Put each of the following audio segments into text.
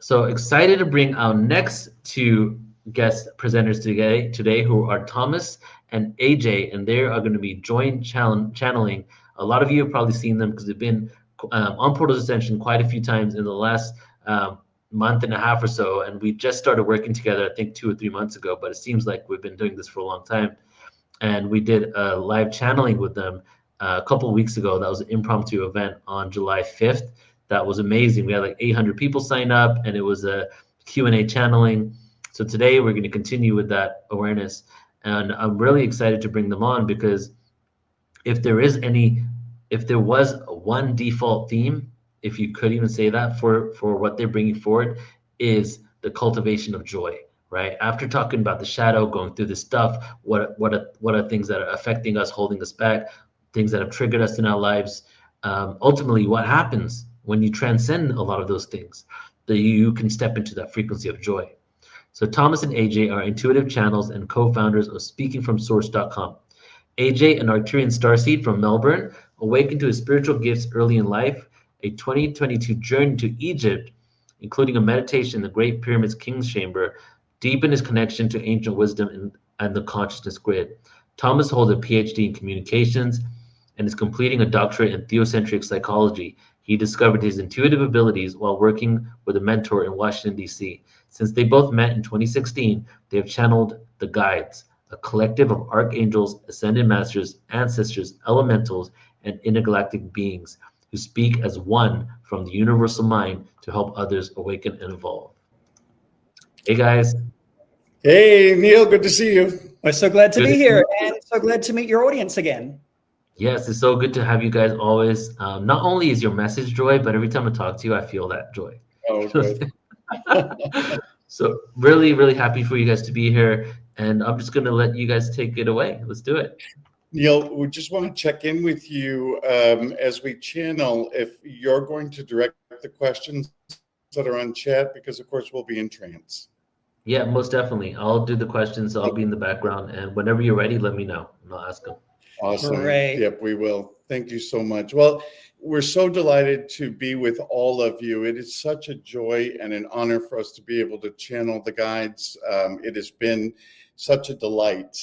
So excited to bring our next two guest presenters today, who are Thomas and AJ, and they are going to be joint channeling. A lot of you have probably seen them because they've been on Portal To Ascension quite a few times in the last month and a half or so, and we just started working together, I think 2 or 3 months ago, but it seems like we've been doing this for a long time. And we did a live channeling with them a couple of weeks ago. That was an impromptu event on July 5th. That was amazing. We had like 800 people sign up, and it was a Q&A channeling. So today we're going to continue with that awareness, and I'm really excited to bring them on because if there was one default theme, if you could even say that for what they're bringing forward, is the cultivation of joy. Right after talking about the shadow, going through this stuff, what are things that are affecting us, holding us back, things that have triggered us in our lives. Ultimately, what happens when you transcend a lot of those things, that you can step into that frequency of joy. So Thomas and AJ are intuitive channels and co-founders of SpeakingFromSource.com. AJ, an Arcturian starseed from Melbourne, awakened to his spiritual gifts early in life, a 2022 journey to Egypt, including a meditation in the Great Pyramid's King's Chamber, deepened his connection to ancient wisdom and the consciousness grid. Thomas holds a PhD in communications and is completing a doctorate in theocentric psychology. He discovered his intuitive abilities while working with a mentor in Washington, D.C. Since they both met in 2016, they have channeled the Guides, a collective of archangels, ascended masters, ancestors, elementals, and intergalactic beings who speak as one from the universal mind to help others awaken and evolve. Hey, guys. Hey, Neil, good to see you. We're so glad to be here and so glad to meet your audience again. Yes, it's so good to have you guys always. Not only is your message joy, but every time I talk to you, I feel that joy. Oh, good. So really, really happy for you guys to be here. And I'm just going to let you guys take it away. Let's do it. Neil, we just want to check in with you as we channel, if you're going to direct the questions that are on chat, because of course we'll be in trance. Yeah, most definitely. I'll do the questions. I'll be in the background. And whenever you're ready, let me know and I'll ask them. Awesome. Great. Yep, we will. Thank you so much. Well, we're so delighted to be with all of you. It is such a joy and an honor for us to be able to channel the guides. It has been such a delight,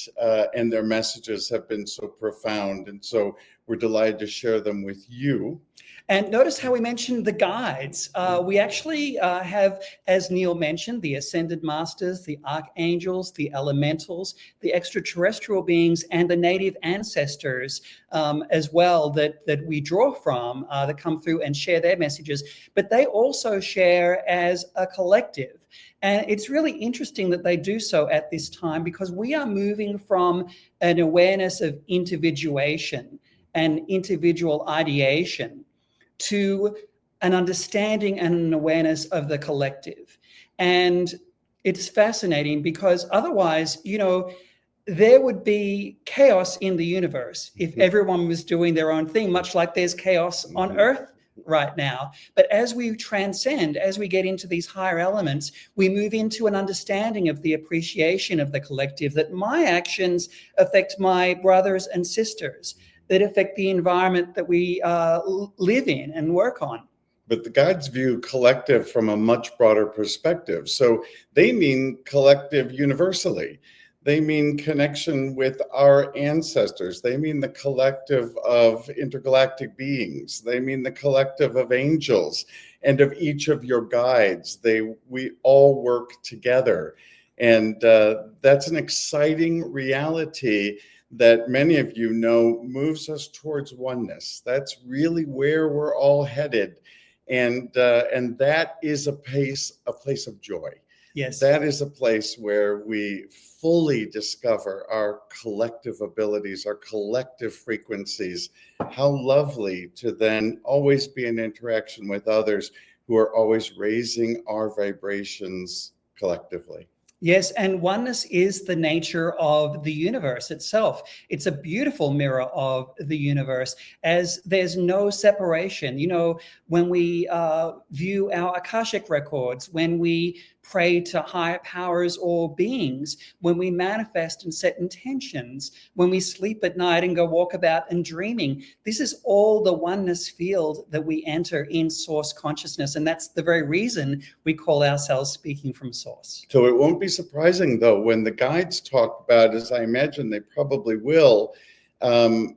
and their messages have been so profound. And so we're delighted to share them with you. And notice how we mentioned the guides. We actually have, as Neil mentioned, the ascended masters, the archangels, the elementals, the extraterrestrial beings, and the native ancestors as well that we draw from, that come through and share their messages. But they also share as a collective. And it's really interesting that they do so at this time, because we are moving from an awareness of individuation and individual ideation to an understanding and an awareness of the collective. And it's fascinating because otherwise, there would be chaos in the universe if everyone was doing their own thing, much like there's chaos on Earth right now. But as we transcend, as we get into these higher elements, we move into an understanding of the appreciation of the collective, that my actions affect my brothers and sisters, that affect the environment that we live in and work on. But the guides view collective from a much broader perspective. So they mean collective universally. They mean connection with our ancestors. They mean the collective of intergalactic beings. They mean the collective of angels and of each of your guides. We all work together. And that's an exciting reality that many of you know moves us towards oneness. That's really where we're all headed. And that is a place of joy. Yes. That is a place where we fully discover our collective abilities, our collective frequencies. How lovely to then always be in interaction with others who are always raising our vibrations collectively. Yes, and oneness is the nature of the universe itself. It's a beautiful mirror of the universe, as there's no separation. You know, when we view our Akashic records, when we pray to higher powers or beings, when we manifest and set intentions, when we sleep at night and go walk about and dreaming, this is all the oneness field that we enter in source consciousness. And that's the very reason we call ourselves speaking from source. So it won't be surprising, though, when the guides talk about, as I imagine they probably will, the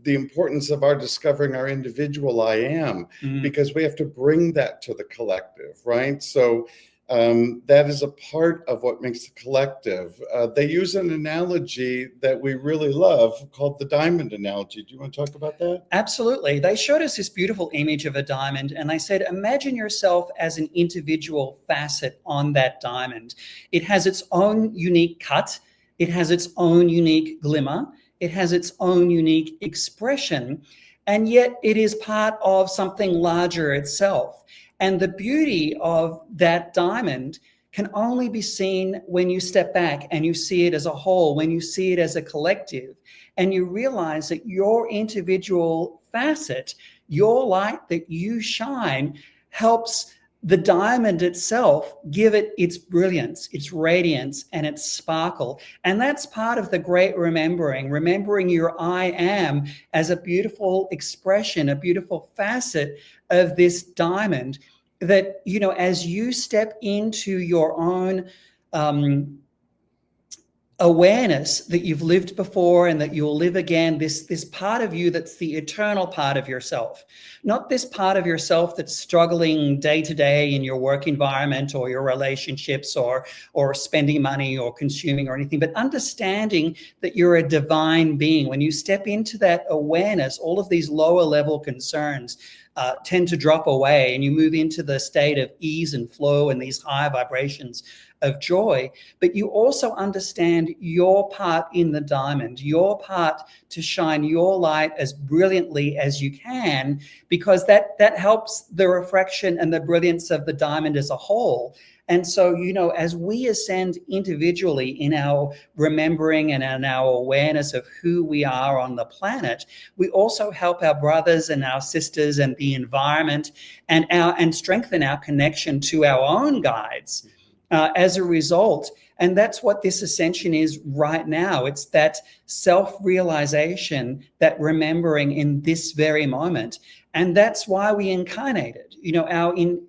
importance of our discovering our individual I am, because we have to bring that to the collective, right? So that is a part of what makes the collective. They use an analogy that we really love called the diamond analogy. Do you want to talk about that? Absolutely. They showed us this beautiful image of a diamond, and they said, imagine yourself as an individual facet on that diamond. It has its own unique cut. It has its own unique glimmer. It has its own unique expression, and yet it is part of something larger itself. And the beauty of that diamond can only be seen when you step back and you see it as a whole, when you see it as a collective, and you realize that your individual facet, your light that you shine, helps the diamond itself give it its brilliance, its radiance, and its sparkle. And that's part of the great remembering your I am as a beautiful expression, a beautiful facet of this diamond that, you know, as you step into your own awareness that you've lived before and that you'll live again, this part of you that's the eternal part of yourself, not this part of yourself that's struggling day to day in your work environment or your relationships or spending money or consuming or anything, but understanding that you're a divine being. When you step into that awareness, all of these lower level concerns tend to drop away, and you move into the state of ease and flow and these high vibrations of joy. But you also understand your part in the diamond, your part to shine your light as brilliantly as you can, because that helps the refraction and the brilliance of the diamond as a whole. And so, you know, as we ascend individually in our remembering and in our awareness of who we are on the planet, we also help our brothers and our sisters and the environment and strengthen our connection to our own guides as a result. And that's what this ascension is right now. It's that self-realization, that remembering in this very moment. And that's why we incarnated. You know,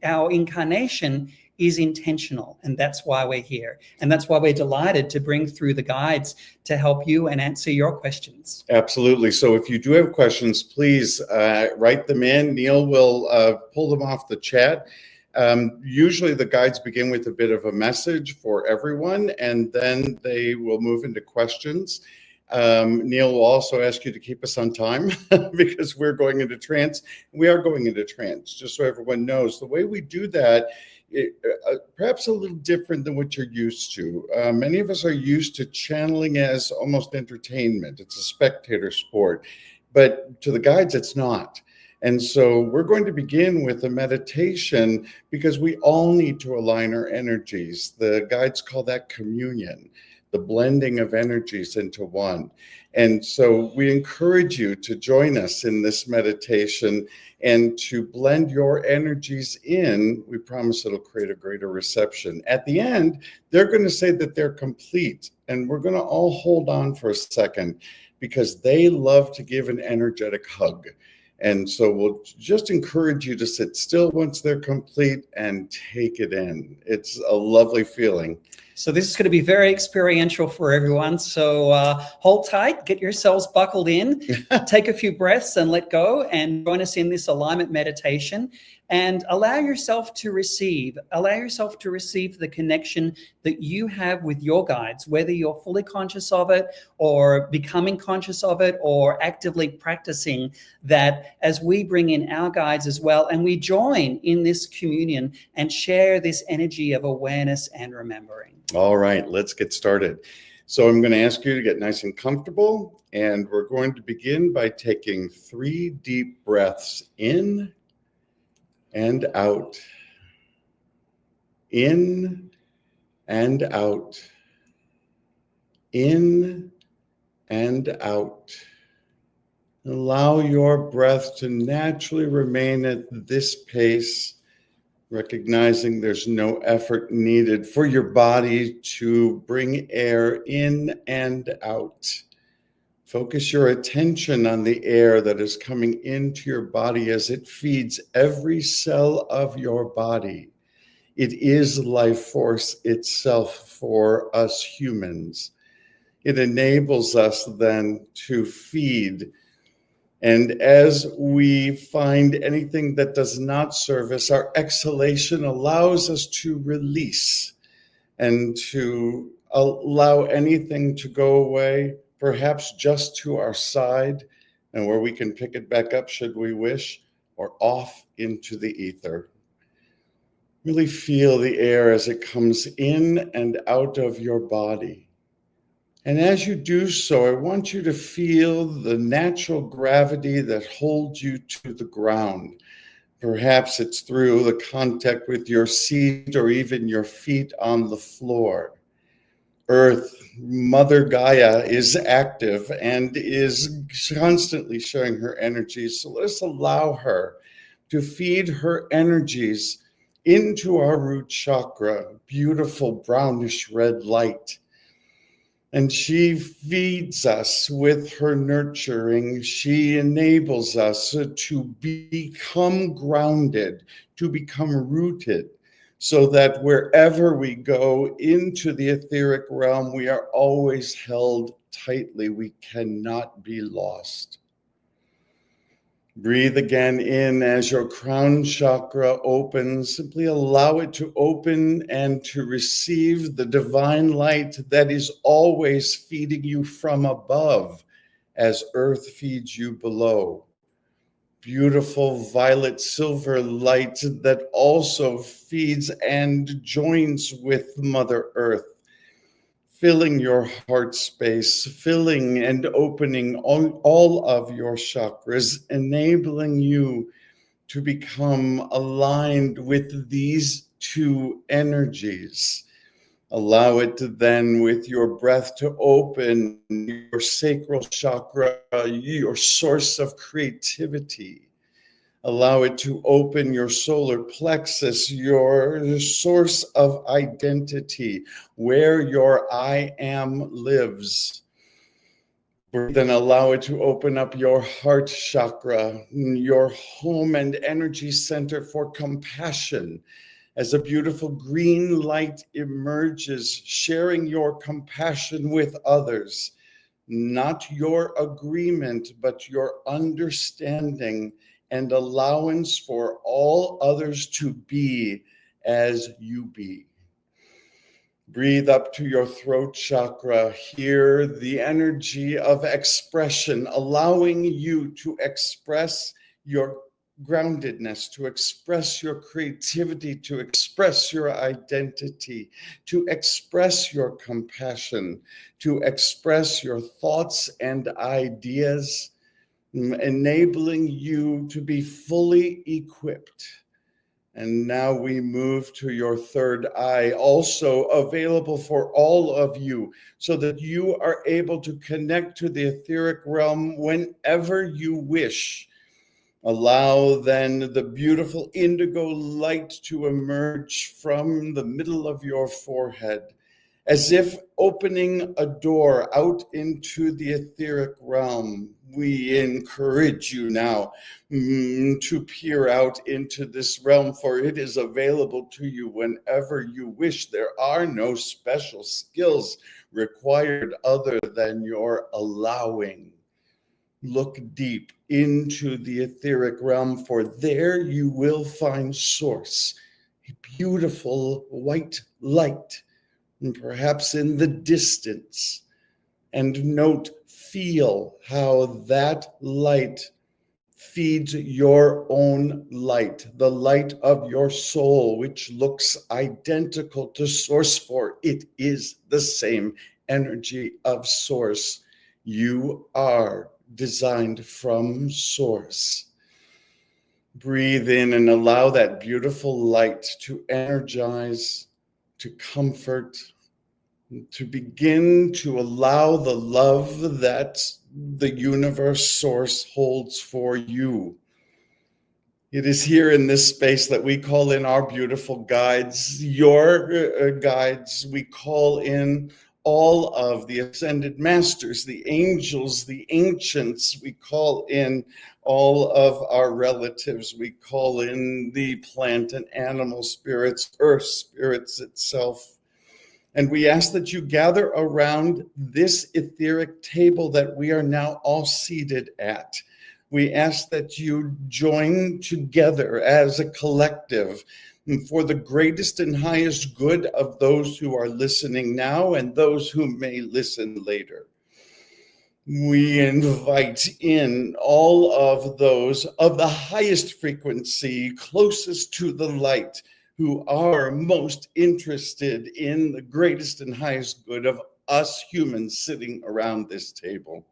our incarnation is intentional, and that's why we're here. And that's why we're delighted to bring through the guides to help you and answer your questions. Absolutely. So if you do have questions, please write them in. Neil will pull them off the chat. Usually the guides begin with a bit of a message for everyone, and then they will move into questions. Neil will also ask you to keep us on time because we're going into trance. We are going into trance, just so everyone knows. The way we do that, perhaps a little different than what you're used to. Many of us are used to channeling as almost entertainment. It's a spectator sport, but to the guides, it's not. And so we're going to begin with a meditation because we all need to align our energies. The guides call that communion, the blending of energies into one. And so we encourage you to join us in this meditation and to blend your energies in. We promise it'll create a greater reception. At the end, they're going to say that they're complete. And we're going to all hold on for a second because they love to give an energetic hug. And so we'll just encourage you to sit still once they're complete and take it in. It's a lovely feeling. So this is going to be very experiential for everyone. So hold tight, get yourselves buckled in, take a few breaths and let go, and join us in this alignment meditation. And allow yourself to receive the connection that you have with your guides, whether you're fully conscious of it or becoming conscious of it or actively practicing that, as we bring in our guides as well. And we join in this communion and share this energy of awareness and remembering. All right, let's get started. So I'm going to ask you to get nice and comfortable, and we're going to begin by taking 3 deep breaths in and out, in and out. In and out. Allow your breath to naturally remain at this pace, recognizing there's no effort needed for your body to bring air in and out. Focus your attention on the air that is coming into your body as it feeds every cell of your body. It is life force itself for us humans. It enables us then to feed. And as we find anything that does not serve us, our exhalation allows us to release and to allow anything to go away, perhaps just to our side, and where we can pick it back up should we wish, or off into the ether. Really feel the air as it comes in and out of your body. And as you do so, I want you to feel the natural gravity that holds you to the ground. Perhaps it's through the contact with your seat or even your feet on the floor. Earth, Mother Gaia, is active and is constantly sharing her energies. So let's allow her to feed her energies into our root chakra, beautiful brownish red light. And she feeds us with her nurturing. She enables us to become grounded, to become rooted, so that wherever we go into the etheric realm, we are always held tightly. We cannot be lost. Breathe again in as your crown chakra opens. Simply allow it to open and to receive the divine light that is always feeding you from above as earth feeds you below. Beautiful violet silver light that also feeds and joins with Mother Earth, filling your heart space, filling and opening all of your chakras, enabling you to become aligned with these two energies. Allow it to then, with your breath, to open your sacral chakra, your source of creativity. Allow it to open your solar plexus, your source of identity, where your I am lives. Then allow it to open up your heart chakra, your home and energy center for compassion, as a beautiful green light emerges, sharing your compassion with others. Not your agreement, but your understanding and allowance for all others to be as you be. Breathe up to your throat chakra. Hear the energy of expression, allowing you to express your groundedness, to express your creativity, to express your identity, to express your compassion, to express your thoughts and ideas, enabling you to be fully equipped. And now we move to your third eye, also available for all of you, so that you are able to connect to the etheric realm whenever you wish. Allow then the beautiful indigo light to emerge from the middle of your forehead, as if opening a door out into the etheric realm. We encourage you now to peer out into this realm, for it is available to you whenever you wish. There are no special skills required other than your allowing. Look deep into the etheric realm, for there you will find source, a beautiful white light, and perhaps in the distance. And note, feel how that light feeds your own light, the light of your soul, which looks identical to source, for it is the same energy of source. You are designed from source. Breathe in and allow that beautiful light to energize, to comfort, to begin to allow the love that the universe source holds for you. It is here in this space that we call in our beautiful guides, your guides. We call in all of the ascended masters, the angels, the ancients. We call in all of our relatives. We call in the plant and animal spirits, earth spirits itself. And we ask that you gather around this etheric table that we are now all seated at. We ask that you join together as a collective for the greatest and highest good of those who are listening now and those who may listen later. We invite in all of those of the highest frequency, closest to the light, who are most interested in the greatest and highest good of us humans sitting around this table.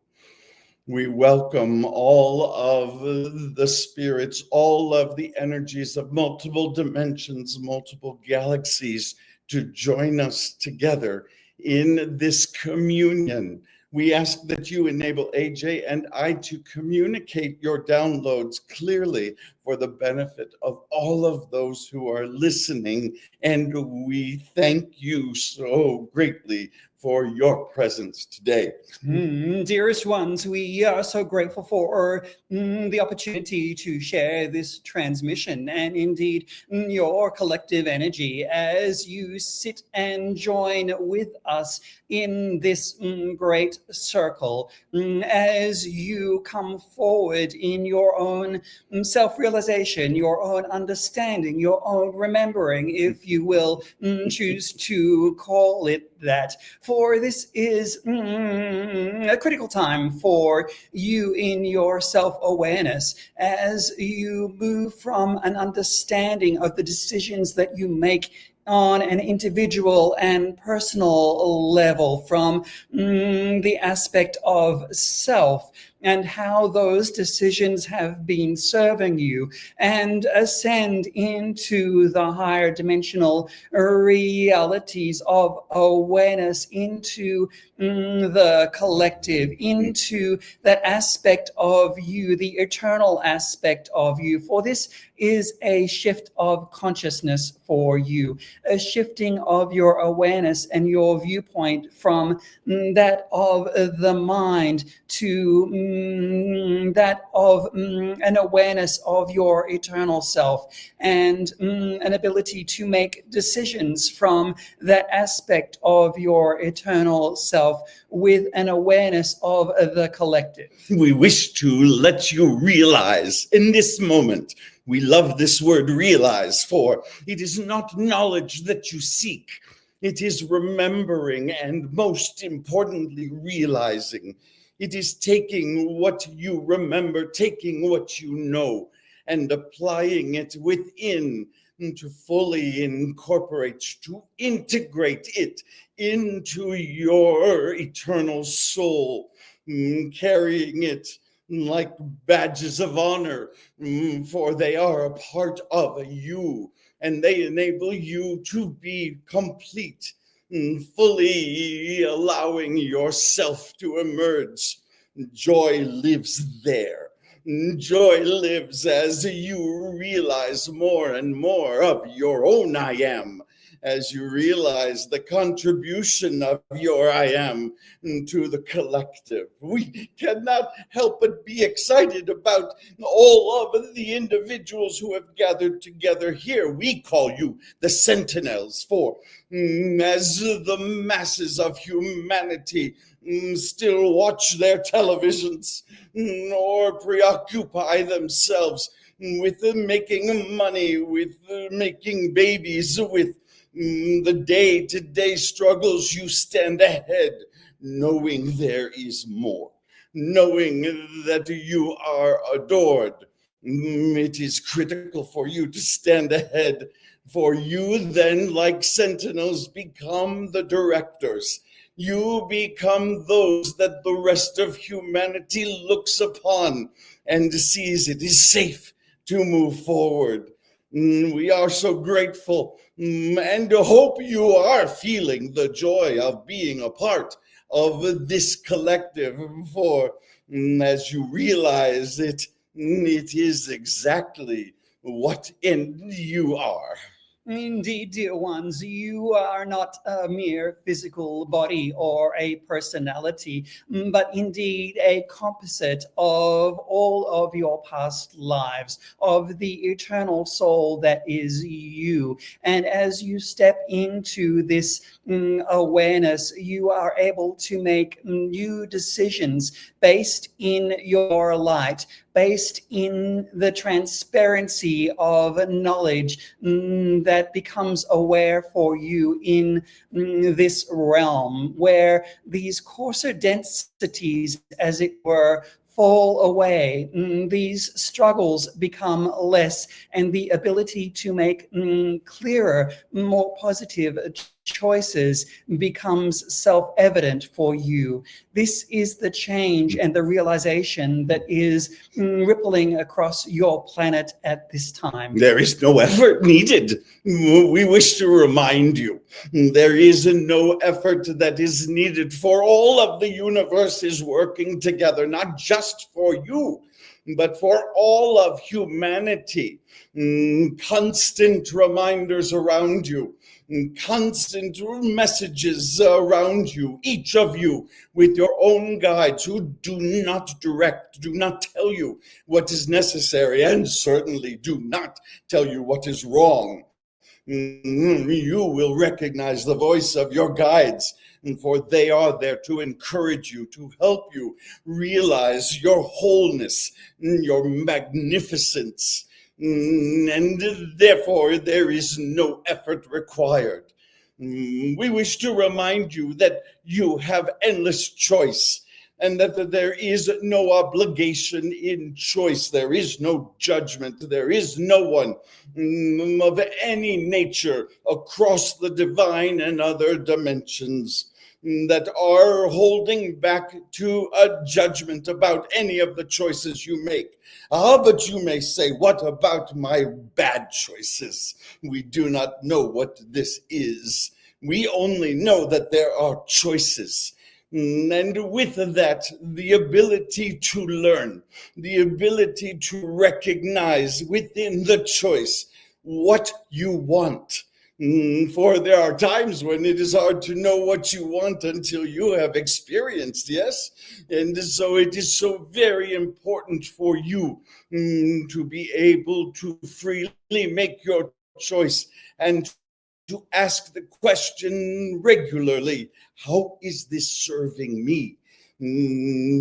We welcome all of the spirits, all of the energies of multiple dimensions, multiple galaxies to join us together in this communion. We ask that you enable AJ and I to communicate your downloads clearly for the benefit of all of those who are listening. And we thank you so greatly for your presence today. Dearest ones, we are so grateful for the opportunity to share this transmission and indeed your collective energy as you sit and join with us in this great circle, as you come forward in your own self-realization, your own understanding, your own remembering, if you will choose to call it that. For this is a critical time for you in your self-awareness as you move from an understanding of the decisions that you make on an individual and personal level, from the aspect of self and how those decisions have been serving you, and ascend into the higher dimensional realities of awareness, into the collective, into that aspect of you, the eternal aspect of you. For this is a shift of consciousness for you, a shifting of your awareness and your viewpoint from that of the mind to that of an awareness of your eternal self, and an ability to make decisions from that aspect of your eternal self with an awareness of the collective. We wish to let you realize in this moment. We love this word realize, for it is not knowledge that you seek. It is remembering, and most importantly, realizing. It is taking what you remember, taking what you know, and applying it within to fully incorporate, to integrate it into your eternal soul, carrying it like badges of honor, for they are a part of you, and they enable you to be complete, fully allowing yourself to emerge. Joy lives there. Joy lives as you realize more and more of your own I am, as you realize the contribution of your I am to the collective. We cannot help but be excited about all of the individuals who have gathered together here. We call you the Sentinels, for as the masses of humanity still watch their televisions or preoccupy themselves with making money, with making babies, with the day-to-day struggles, you stand ahead, knowing there is more, knowing that you are adored. It is critical for you to stand ahead, for you then, like sentinels, become the directors. You become those that the rest of humanity looks upon and sees it is safe to move forward. We are so grateful and hope you are feeling the joy of being a part of this collective, for as you realize it is exactly what you are. Indeed, dear ones, you are not a mere physical body or a personality, but indeed a composite of all of your past lives, of the eternal soul that is you. And as you step into this awareness, you are able to make new decisions based in your light, based in the transparency of knowledge that becomes aware for you in this realm, where these coarser densities, as it were, fall away. These struggles become less, and the ability to make clearer, more positive choices becomes self-evident for you. This is the change and the realization that is rippling across your planet at this time. There is no effort needed. We wish to remind you, there is no effort that is needed, for all of the universe is working together, not just for you, but for all of humanity. Constant reminders around you, constant messages around you, each of you with your own guides who do not direct, do not tell you what is necessary, and certainly do not tell you what is wrong. You will recognize the voice of your guides, for they are there to encourage you, to help you realize your wholeness, your magnificence. And therefore there is no effort required. We wish to remind you that you have endless choice, and that there is no obligation in choice. There is no judgment. There is no one of any nature across the divine and other dimensions that are holding back to a judgment about any of the choices you make. But you may say, what about my bad choices? We do not know what this is. We only know that there are choices. And with that, the ability to learn, the ability to recognize within the choice what you want. For there are times when it is hard to know what you want until you have experienced, yes? And so it is so very important for you to be able to freely make your choice and to ask the question regularly, how is this serving me?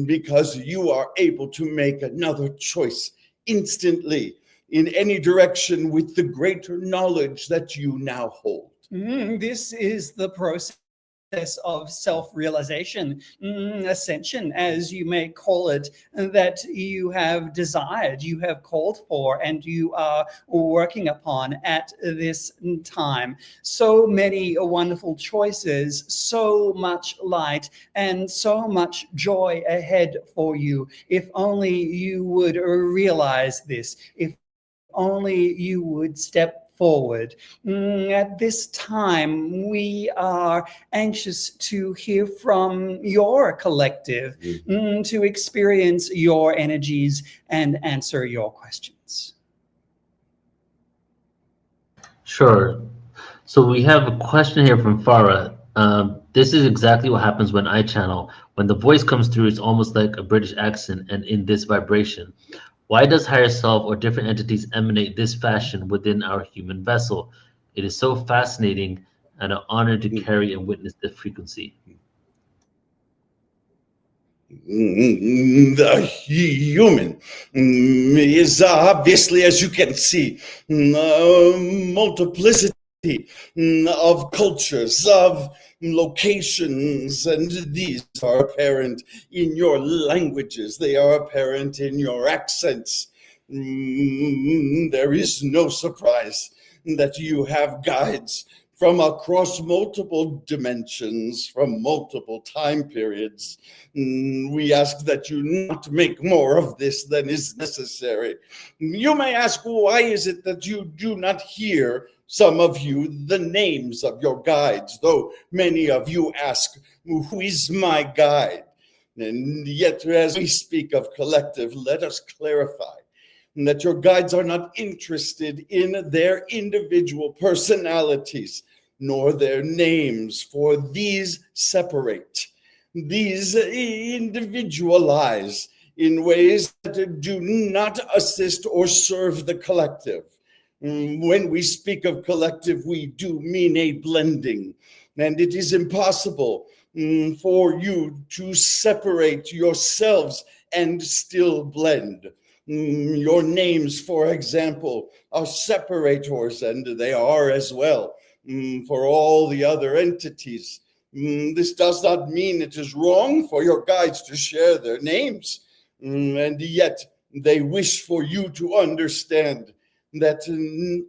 Because you are able to make another choice instantly in any direction with the greater knowledge that you now hold. This is the process of self-realization, ascension, as you may call it, that you have desired, you have called for, and you are working upon at this time. So many wonderful choices, so much light, and so much joy ahead for you. If only you would realize this, if only you would step forward. At this time, we are anxious to hear from your collective, to experience your energies and answer your questions. Sure. So we have a question here from Farah. This is exactly what happens when I channel. When the voice comes through, it's almost like a British accent and in this vibration. Why does higher self or different entities emanate this fashion within our human vessel? It is so fascinating and an honor to carry and witness the frequency. The human is obviously, as you can see, multiplicity of cultures, of locations, and these are apparent in your languages. They are apparent in your accents. There is no surprise that you have guides from across multiple dimensions, from multiple time periods. We ask that you not make more of this than is necessary. You may ask, why is it that you do not hear, some of you, the names of your guides, though many of you ask, who is my guide? And yet, as we speak of collective, let us clarify that your guides are not interested in their individual personalities, nor their names, for these separate, these individualize in ways that do not assist or serve the collective. When we speak of collective, we do mean a blending, and it is impossible for you to separate yourselves and still blend. Your names, for example, are separators, and they are as well for all the other entities. This does not mean it is wrong for your guides to share their names, and yet they wish for you to understand that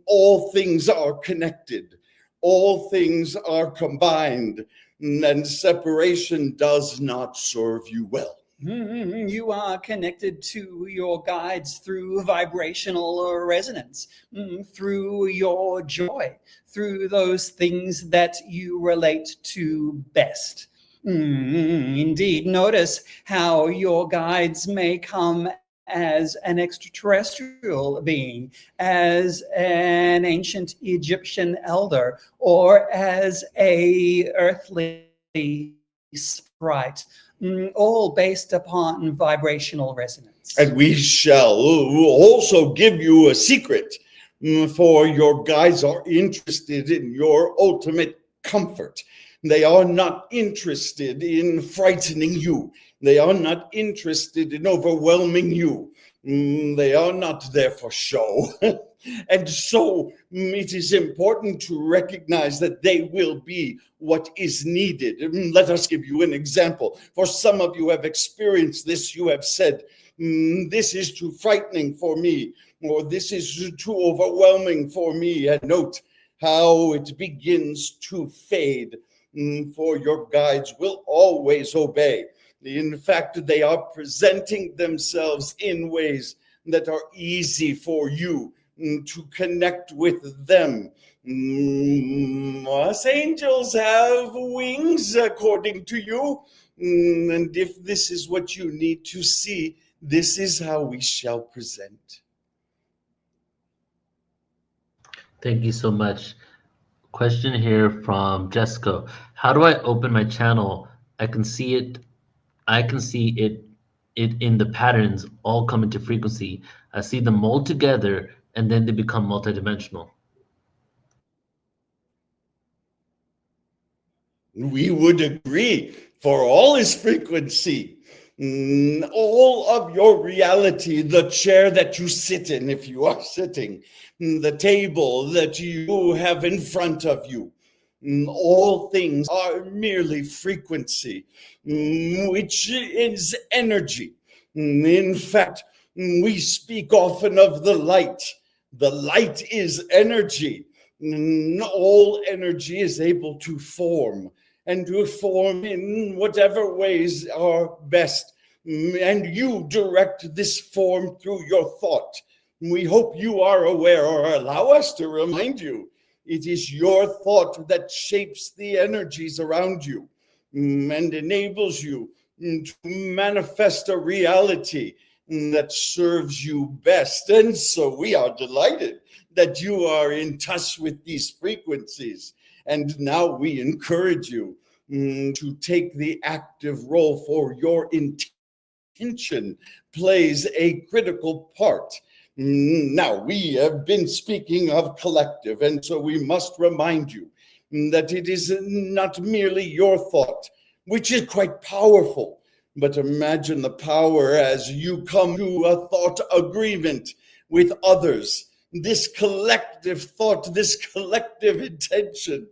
all things are connected, all things are combined, and separation does not serve you well. You are connected to your guides through vibrational resonance, through your joy, through those things that you relate to best. Indeed, notice how your guides may come as an extraterrestrial being, as an ancient Egyptian elder, or as a earthly sprite, all based upon vibrational resonance. And we shall also give you a secret, for your guides are interested in your ultimate comfort. They are not interested in frightening you. They are not interested in overwhelming you. They are not there for show. And so it is important to recognize that they will be what is needed. Let us give you an example. For some of you have experienced this. You have said, this is too frightening for me, or this is too overwhelming for me. And note how it begins to fade. For your guides will always obey. In fact, they are presenting themselves in ways that are easy for you to connect with them. Us angels have wings, according to you. And if this is what you need to see, this is how we shall present. Thank you so much. Question here from Jessica. How do I open my channel? I can see it in the patterns all come into frequency. I see them all together and then they become multidimensional. We would agree, for all is frequency. All of your reality, the chair that you sit in, if you are sitting, the table that you have in front of you, all things are merely frequency, which is energy. In fact, we speak often of the light. The light is energy. All energy is able to form, and to form in whatever ways are best. And you direct this form through your thought. We hope you are aware, or allow us to remind you, it is your thought that shapes the energies around you and enables you to manifest a reality that serves you best. And so we are delighted that you are in touch with these frequencies. And now we encourage you to take the active role, for your intention plays a critical part. Now, we have been speaking of collective, and so we must remind you that it is not merely your thought, which is quite powerful, but imagine the power as you come to a thought agreement with others. This collective thought, this collective intention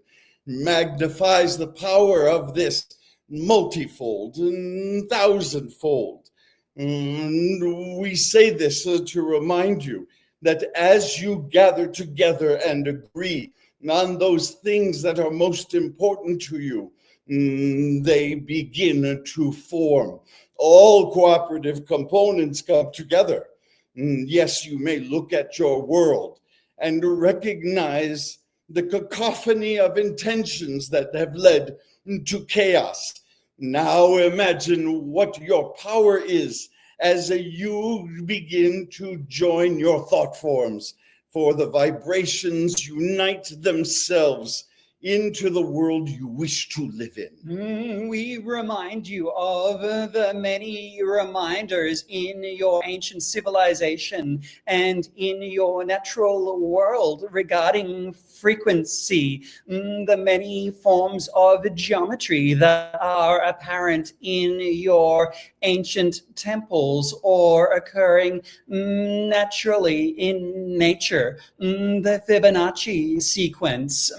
magnifies the power of this multifold and thousandfold. We say this to remind you that as you gather together and agree on those things that are most important to you, they begin to form. All cooperative components come together. Yes, you may look at your world and recognize the cacophony of intentions that have led to chaos. Now imagine what your power is as you begin to join your thought forms, for the vibrations unite themselves into the world you wish to live in. We remind you of the many reminders in your ancient civilization and in your natural world regarding frequency, the many forms of geometry that are apparent in your ancient temples or occurring naturally in nature, the Fibonacci sequence,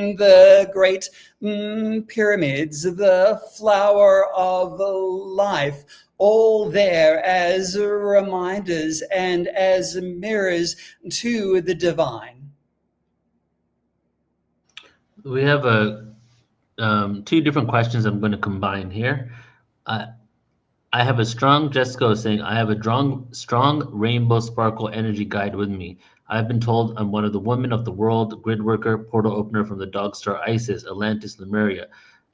the great pyramids, the flower of life, all there as reminders and as mirrors to the divine. We have two different questions I'm going to combine here. I have a strong, Jessica is saying, I have a strong rainbow sparkle energy guide with me. I've been told I'm one of the women of the world, grid worker, portal opener from the dog star Isis, Atlantis, Lemuria.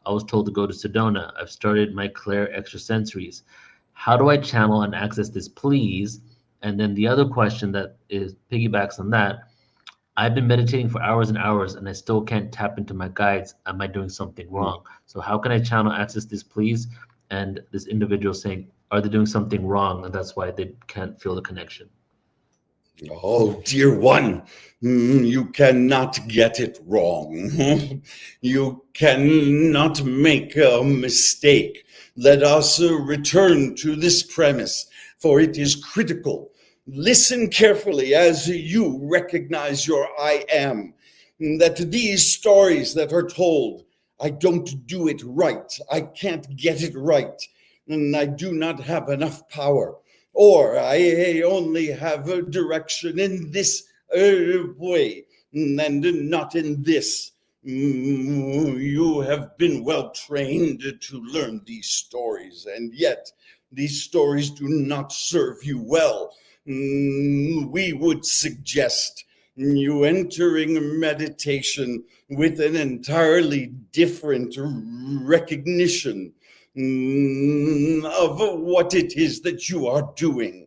I was told to go to Sedona. I've started my Claire extrasensories. How do I channel and access this, please? And then the other question that is piggybacks on that, I've been meditating for hours and hours and I still can't tap into my guides. Am I doing something wrong? So how can I channel access this, please? And this individual saying, are they doing something wrong? And that's why they can't feel the connection. Oh, dear one, you cannot get it wrong. You cannot make a mistake. Let us return to this premise, for it is critical. Listen carefully as you recognize your I am, that these stories that are told, I don't do it right, I can't get it right, and I do not have enough power, or I only have a direction in this way and not in this. You have been well trained to learn these stories, and yet these stories do not serve you well. We would suggest you entering meditation with an entirely different recognition of what it is that you are doing.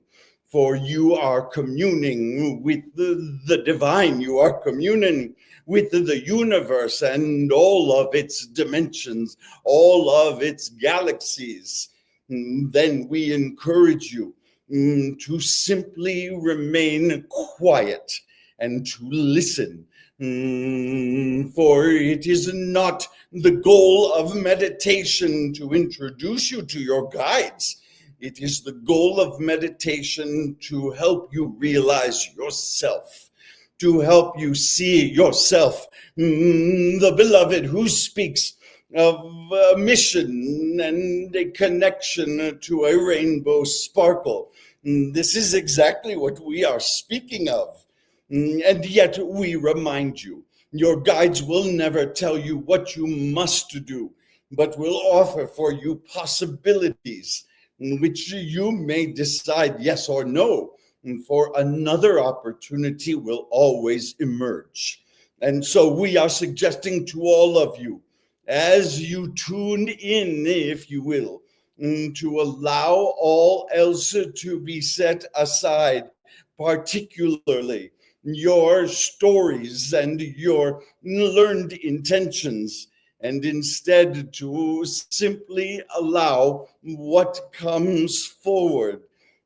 For you are communing with the divine, you are communing with the universe and all of its dimensions, all of its galaxies. Then we encourage you to simply remain quiet and to listen. For it is not the goal of meditation to introduce you to your guides. It is the goal of meditation to help you realize yourself, to help you see yourself, the beloved who speaks of a mission and a connection to a rainbow sparkle. This is exactly what we are speaking of. And yet we remind you, your guides will never tell you what you must do, but will offer for you possibilities in which you may decide yes or no, for another opportunity will always emerge. And so we are suggesting to all of you, as you tune in, if you will, to allow all else to be set aside, particularly your stories and your learned intentions, and instead to simply allow what comes forward.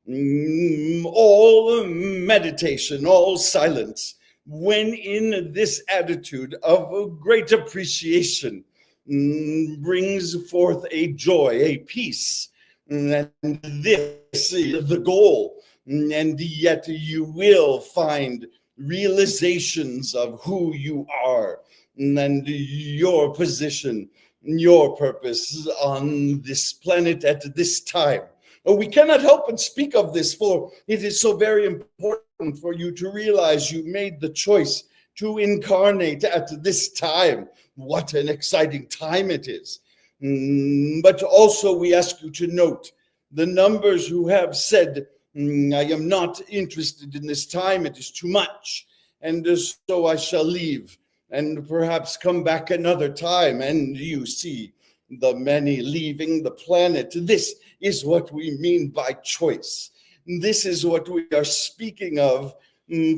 All meditation, all silence, when in this attitude of great appreciation, brings forth a joy, a peace, and this is the goal. And yet you will find realizations of who you are and your position, your purpose on this planet at this time. We cannot help but speak of this, for it is so very important for you to realize you made the choice to incarnate at this time. What an exciting time it is. But also we ask you to note the numbers who have said, I am not interested in this time, it is too much, and so I shall leave and perhaps come back another time. And you see the many leaving the planet. This is what we mean by choice. This is what we are speaking of,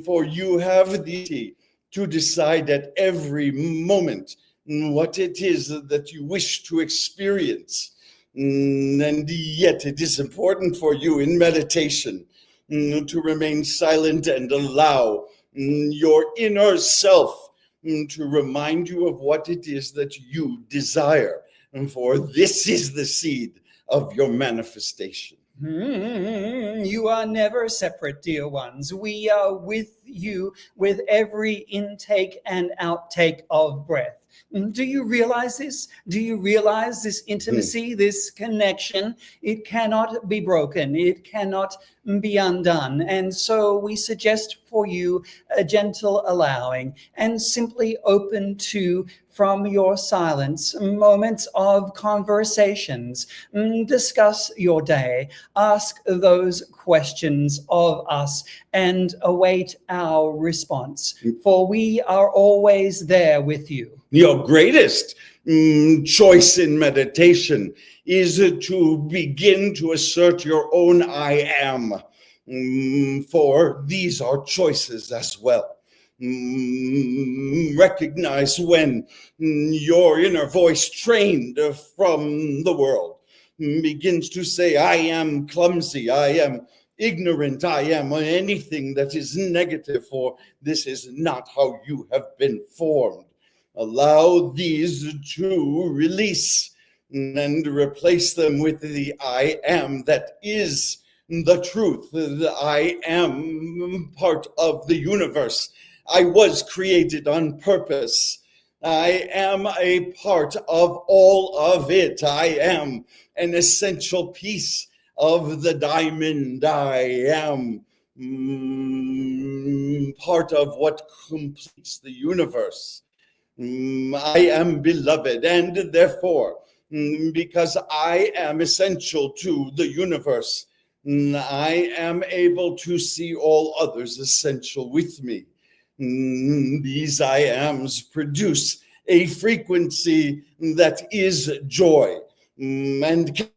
for you have the ability to decide at every moment what it is that you wish to experience. And yet it is important for you in meditation to remain silent and allow your inner self to remind you of what it is that you desire. And for this is the seed of your manifestation. You are never separate, dear ones. We are with you with every intake and outtake of breath. Do you realize this? Do you realize this intimacy, this connection? It cannot be broken. It cannot be undone. And so we suggest for you a gentle allowing and simply open to, from your silence, moments of conversations. Discuss your day, ask those questions of us, and await our response. For we are always there with you. Your greatest choice in meditation is to begin to assert your own I am, for these are choices as well. Recognize when your inner voice, trained from the world, begins to say, I am clumsy, I am ignorant, I am anything that is negative, for this is not how you have been formed. Allow these to release and replace them with the I am that is the truth. The I am part of the universe. I was created on purpose. I am a part of all of it. I am an essential piece of the diamond. I am part of what completes the universe. I am beloved, and therefore, because I am essential to the universe, I am able to see all others essential with me. These I ams produce a frequency that is joy, and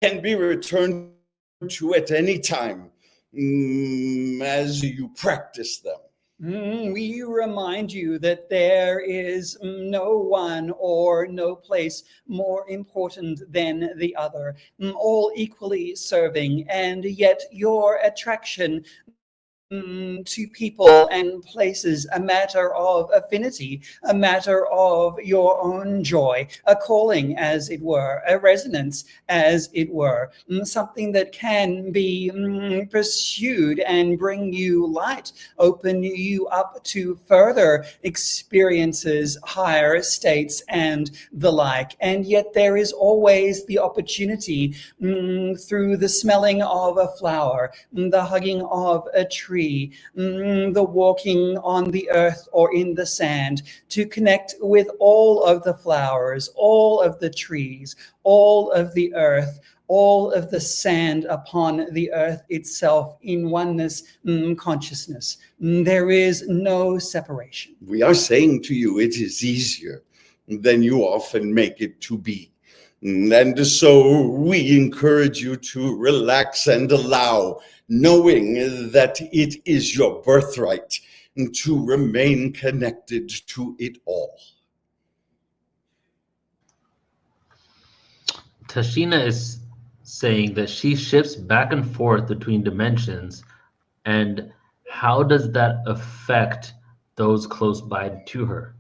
can be returned to at any time as you practice them. We remind you that there is no one or no place more important than the other, all equally serving, and yet your attraction to people and places, a matter of affinity, a matter of your own joy, a calling, as it were, a resonance, as it were, something that can be pursued and bring you light, open you up to further experiences, higher states, and the like. And yet there is always the opportunity through the smelling of a flower, the hugging of a tree, the walking on the earth or in the sand, to connect with all of the flowers, all of the trees, all of the earth, all of the sand upon the earth itself in oneness consciousness. There is no separation. We are saying to you, it is easier than you often make it to be. And so we encourage you to relax and allow, knowing that it is your birthright to remain connected to it all. Tashina is saying that she shifts back and forth between dimensions, and how does that affect those close by to her?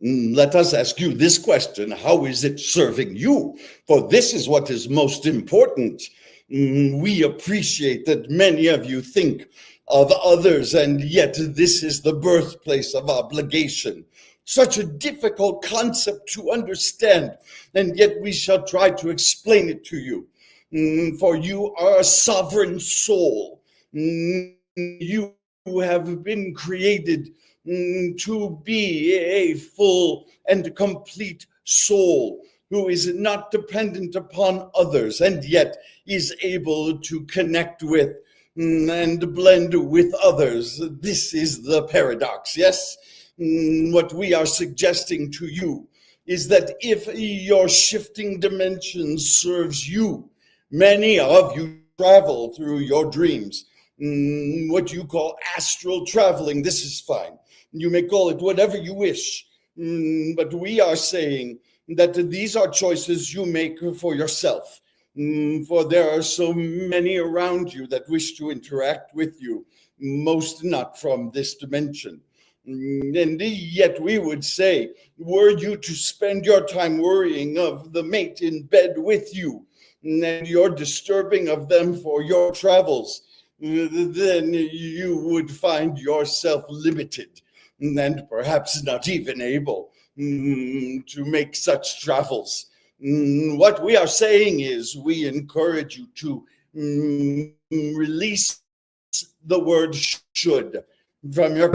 Let us ask you this question: how is it serving you? For this is what is most important. We appreciate that many of you think of others, and yet this is the birthplace of obligation. Such a difficult concept to understand, and yet we shall try to explain it to you. For you are a sovereign soul. You have been created to be a full and complete soul who is not dependent upon others and yet is able to connect with and blend with others. This is the paradox, yes? What we are suggesting to you is that if your shifting dimension serves you, many of you travel through your dreams. What you call astral traveling, this is fine. You may call it whatever you wish. But we are saying that these are choices you make for yourself. For there are so many around you that wish to interact with you, most not from this dimension. And yet we would say, were you to spend your time worrying of the mate in bed with you, and you're disturbing of them for your travels, then you would find yourself limited and perhaps not even able to make such travels. What we are saying is we encourage you to release the word should from your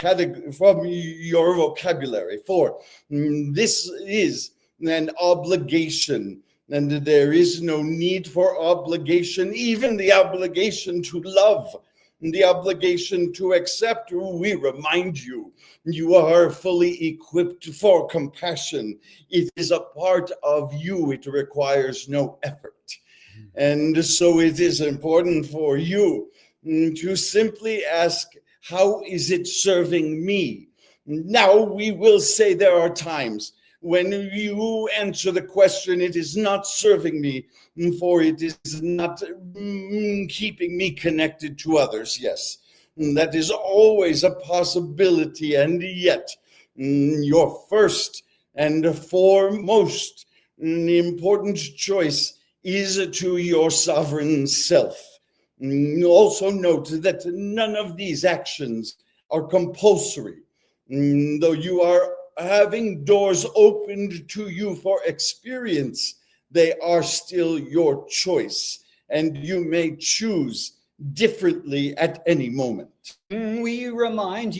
vocabulary, for this is an obligation, and there is no need for obligation, even the obligation to love, the obligation to accept. We remind you, you are fully equipped for compassion. It is a part of you. It requires no effort. And so it is important for you to simply ask, how is it serving me? Now we will say there are times when you answer the question, it is not serving me, for it is not keeping me connected to others. Yes, that is always a possibility. And yet, your first and foremost important choice is to your sovereign self. Also note that none of these actions are compulsory. Though you are having doors opened to you for experience, they are still your choice, and you may choose differently at any moment. We remind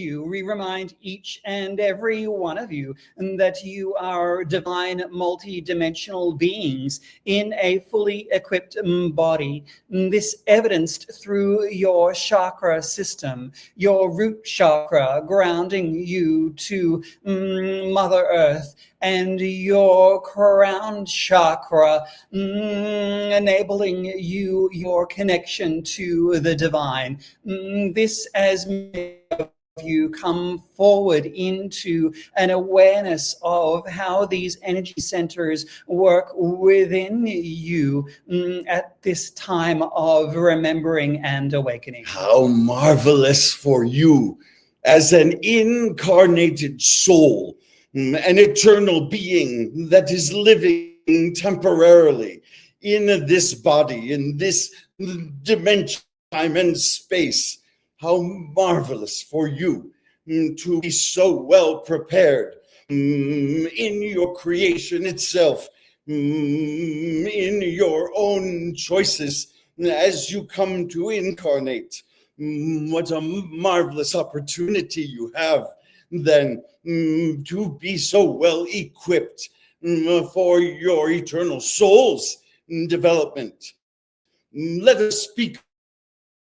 each and every one of you that you are divine multi-dimensional beings in a fully equipped body. This evidenced through your chakra system, your root chakra grounding you to Mother Earth, and your crown chakra enabling you your connection to the divine. This, as many of you come forward into an awareness of how these energy centers work within you at this time of remembering and awakening. How marvelous for you as an incarnated soul, an eternal being that is living temporarily in this body, in this dimension, time and space. How marvelous for you to be so well prepared in your creation itself, in your own choices as you come to incarnate. What a marvelous opportunity you have then to be so well equipped for your eternal soul's development. Let us speak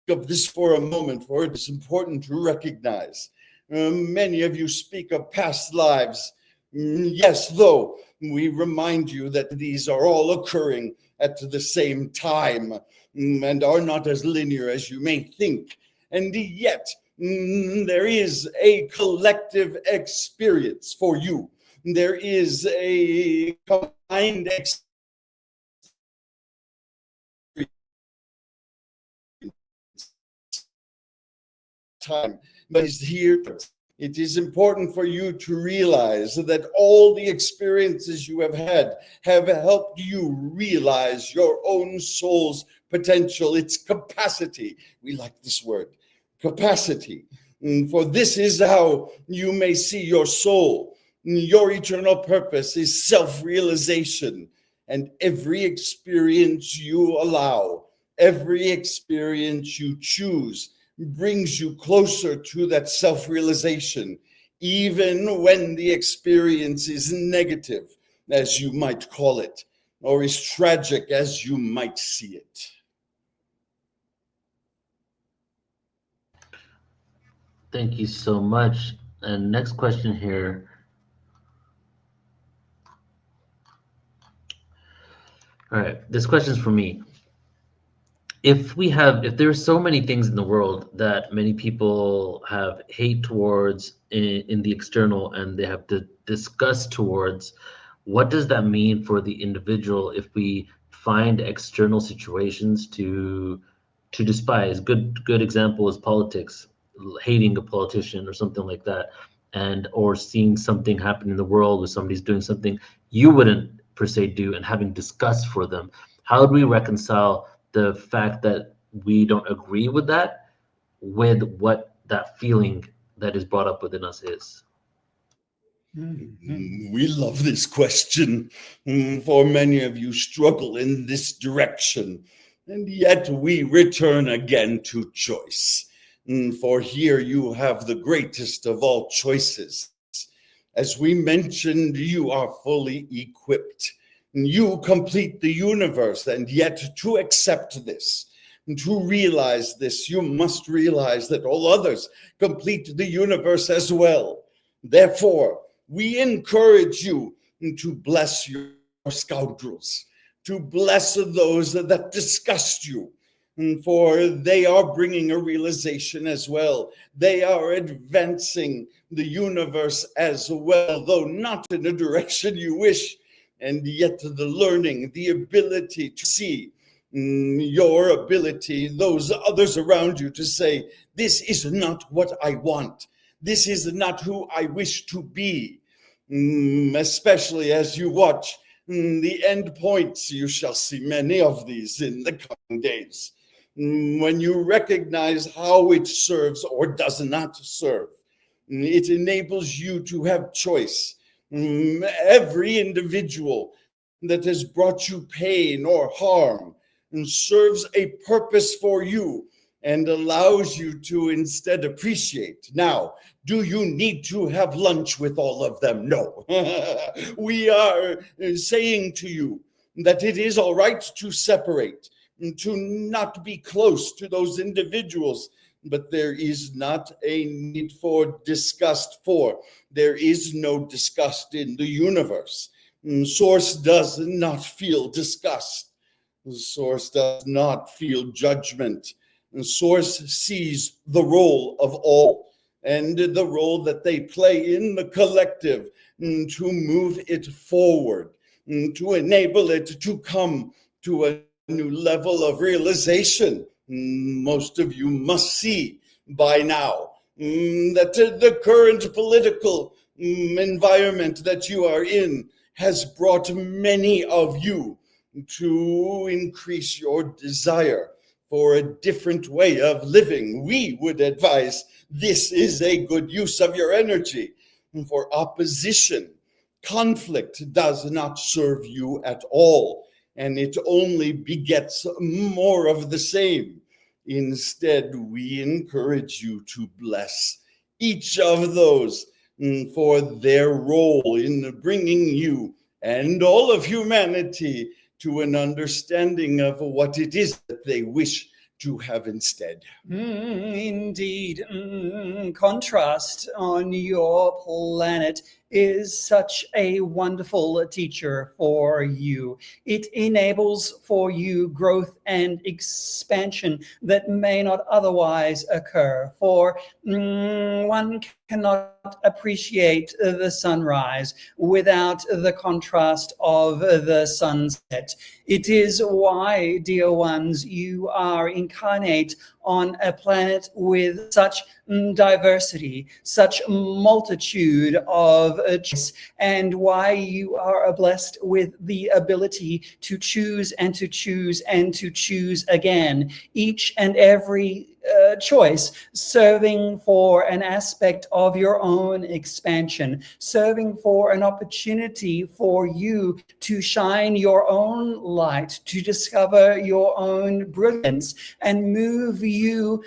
of this for a moment, for it is important to recognize. Many of you speak of past lives. Yes, though we remind you that these are all occurring at the same time and are not as linear as you may think. And yet, there is a collective experience for you. There is a combined experience. Time, but is here. It is important for you to realize that all the experiences you have had have helped you realize your own soul's potential, its capacity. We like this word, capacity. For this is how you may see your soul. Your eternal purpose is self-realization, and every experience you allow, every experience you choose, brings you closer to that self-realization. even when the experience is negative, as you might call it, or is tragic as you might see it. Thank you so much. And next question here. All right, this question is for me. If there are so many things in the world that many people have hate towards in the external and they have disgust towards, what does that mean for the individual if we find external situations to despise? Good example is politics, hating a politician or something like that, and or seeing something happen in the world where somebody's doing something you wouldn't per se do and having disgust for them. How do we reconcile the fact that we don't agree with that with what that feeling that is brought up within us is? We love this question, for many of you struggle in this direction, and yet we return again to choice. For here you have the greatest of all choices. As we mentioned, you are fully equipped. You complete the universe, and yet to accept this, to realize this, you must realize that all others complete the universe as well. Therefore, we encourage you to bless your scoundrels, to bless those that disgust you, for they are bringing a realization as well. They are advancing the universe as well, though not in a direction you wish. And yet the learning, the ability to see, your ability, those others around you to say, this is not what I want. This is not who I wish to be. Especially as you watch the end points, you shall see many of these in the coming days. When you recognize how it serves or does not serve, it enables you to have choice. Every individual that has brought you pain or harm serves a purpose for you and allows you to instead appreciate. Now, do you need to have lunch with all of them? No. We are saying to you that it is all right to separate, to not be close to those individuals, but there is not a need for disgust for. There is no disgust in the universe. Source does not feel disgust. Source does not feel judgment. Source sees the role of all and the role that they play in the collective to move it forward, to enable it to come to a new level of realization. Most of you must see by now that the current political environment that you are in has brought many of you to increase your desire for a different way of living. We would advise this is a good use of your energy. For opposition, conflict does not serve you at all, and it only begets more of the same. Instead, we encourage you to bless each of those for their role in bringing you and all of humanity to an understanding of what it is that they wish to have instead. Indeed, contrast on your planet is such a wonderful teacher for you. It enables for you growth and expansion that may not otherwise occur. For one cannot appreciate the sunrise without the contrast of the sunset. It is why, dear ones, you are incarnate on a planet with such diversity, such multitude of choice, and why you are blessed with the ability to choose and to choose and to choose again each and every choice, serving for an aspect of your own expansion, serving for an opportunity for you to shine your own light, to discover your own brilliance, and move you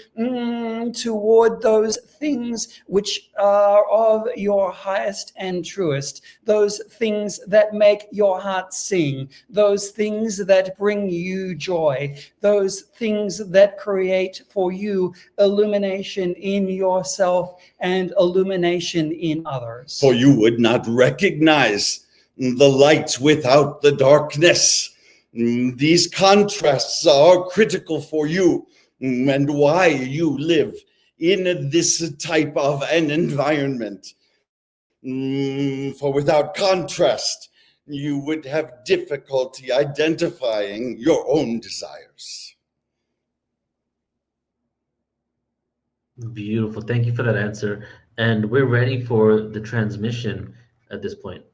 toward those things which are of your highest and truest, those things that make your heart sing, those things that bring you joy, those things that create for you illumination in yourself and illumination in others. For you would not recognize the light without the darkness. These contrasts are critical for you and why you live in this type of an environment. For without contrast, you would have difficulty identifying your own desires. Beautiful. Thank you for that answer. And we're ready for the transmission at this point.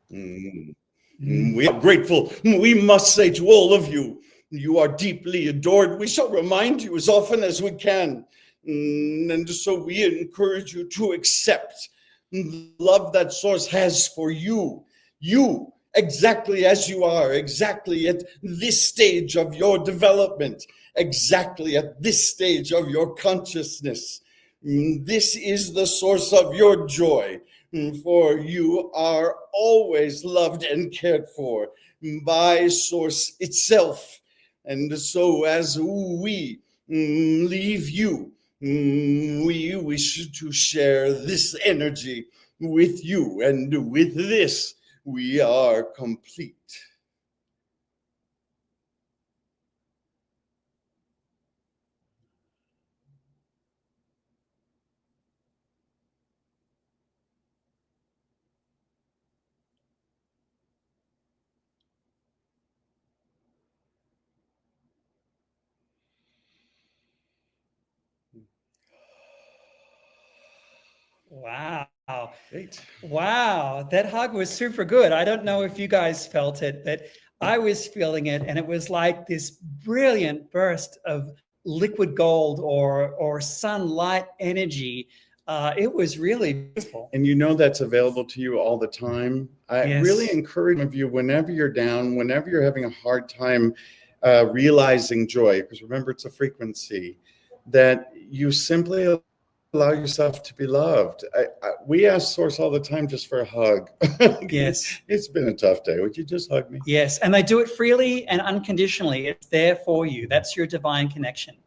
We are grateful. We must say to all of you, you are deeply adored. We shall remind you as often as we can. And so we encourage you to accept the love that Source has for you. You, exactly as you are, exactly at this stage of your development, exactly at this stage of your consciousness. This is the source of your joy, for you are always loved and cared for by Source itself. And so as we leave you, we wish to share this energy with you, and with this we are complete. Wow. Great. Wow. That hug was super good. I don't know if you guys felt it, but I was feeling it. And it was like this brilliant burst of liquid gold or sunlight energy. It was really beautiful. And you know that's available to you all the time. I really encourage of you, whenever you're down, whenever you're having a hard time realizing joy, because remember, it's a frequency, that you simply allow yourself to be loved. We ask Source all the time just for a hug. Yes. It's been a tough day. Would you just hug me? Yes. And they do it freely and unconditionally. It's there for you. That's your divine connection.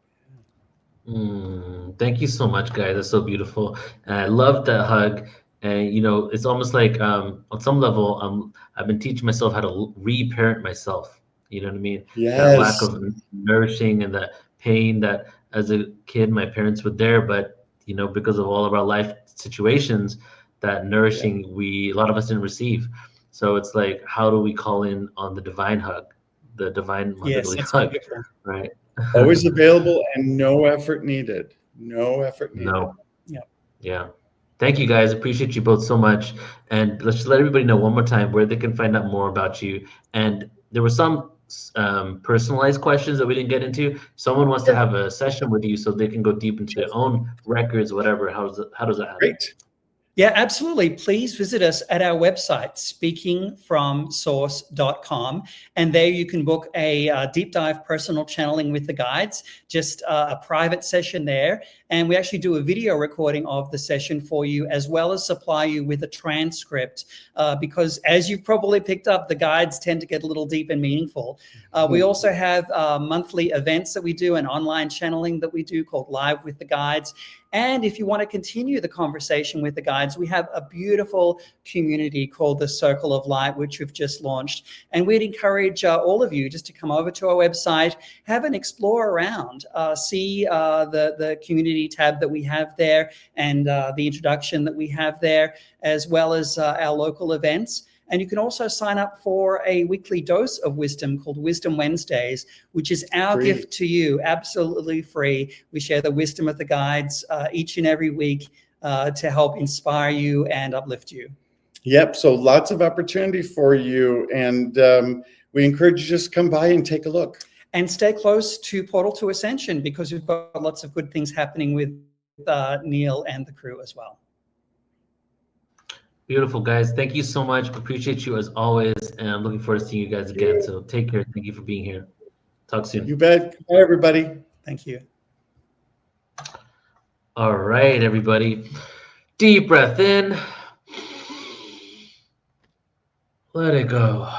Thank you so much, guys. That's so beautiful. And I love that hug. And you know, it's almost like on some level, I've been teaching myself how to re-parent myself. You know what I mean? That lack Yes. of nourishing and that pain that as a kid my parents were there, but you know, because of all of our life situations, that nourishing a lot of us didn't receive. So it's like, how do we call in on the divine hug, the divine motherly hug, beautiful. right? Always available and no effort needed. No effort needed. No. Yeah. Yeah. Thank you guys. Appreciate you both so much. And let's just let everybody know one more time where they can find out more about you. And there were some personalized questions that we didn't get into. Someone wants to have a session with you so they can go deep into their own records, whatever. How does that happen? Great. Yeah, absolutely. Please visit us at our website, speakingfromsource.com. And there you can book a deep dive personal channeling with the guides, just a private session there. And we actually do a video recording of the session for you, as well as supply you with a transcript, because as you've probably picked up, the guides tend to get a little deep and meaningful. We also have monthly events that we do, and online channeling that we do called Live with the Guides. And if you want to continue the conversation with the guides, we have a beautiful community called the Circle of Light, which we've just launched. And we'd encourage all of you just to come over to our website, have an explore around, see the community tab that we have there, and the introduction that we have there, as well as our local events. And you can also sign up for a weekly dose of wisdom called Wisdom Wednesdays, which is our gift to you, absolutely free. We share the wisdom of the guides each and every week to help inspire you and uplift you. Yep. So lots of opportunity for you. And we encourage you just come by and take a look. And stay close to Portal to Ascension, because we've got lots of good things happening with Neil and the crew as well. Beautiful, guys. Thank you so much. Appreciate you as always. And I'm looking forward to seeing you guys again. So take care. Thank you for being here. Talk soon. You bet. Bye, everybody. Thank you. All right, everybody. Deep breath in. Let it go.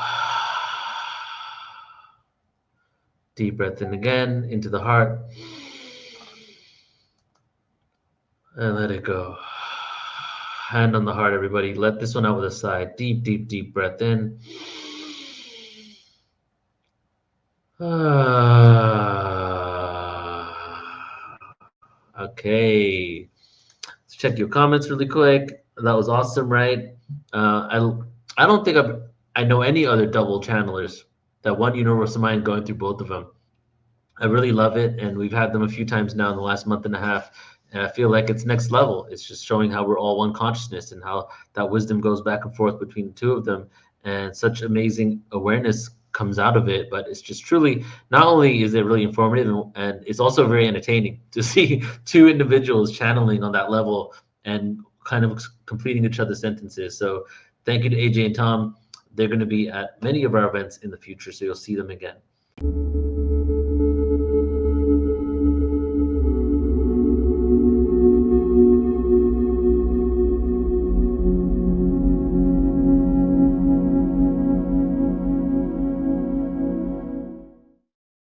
Deep breath in again into the heart. And let it go. Hand on the heart, everybody. Let this one out with a sigh. Deep, deep, deep breath in. Okay. Let's check your comments really quick. That was awesome, right? I don't think I know any other double channelers that one universal mind going through both of them. I really love it, and we've had them a few times now in the last month and a half, and I feel like it's next level. It's just showing how we're all one consciousness and how that wisdom goes back and forth between the two of them, and such amazing awareness comes out of it. But it's just truly, not only is it really informative, and it's also very entertaining to see two individuals channeling on that level and kind of completing each other's sentences. So thank you to AJ and Tom. They're going to be at many of our events in the future, so you'll see them again.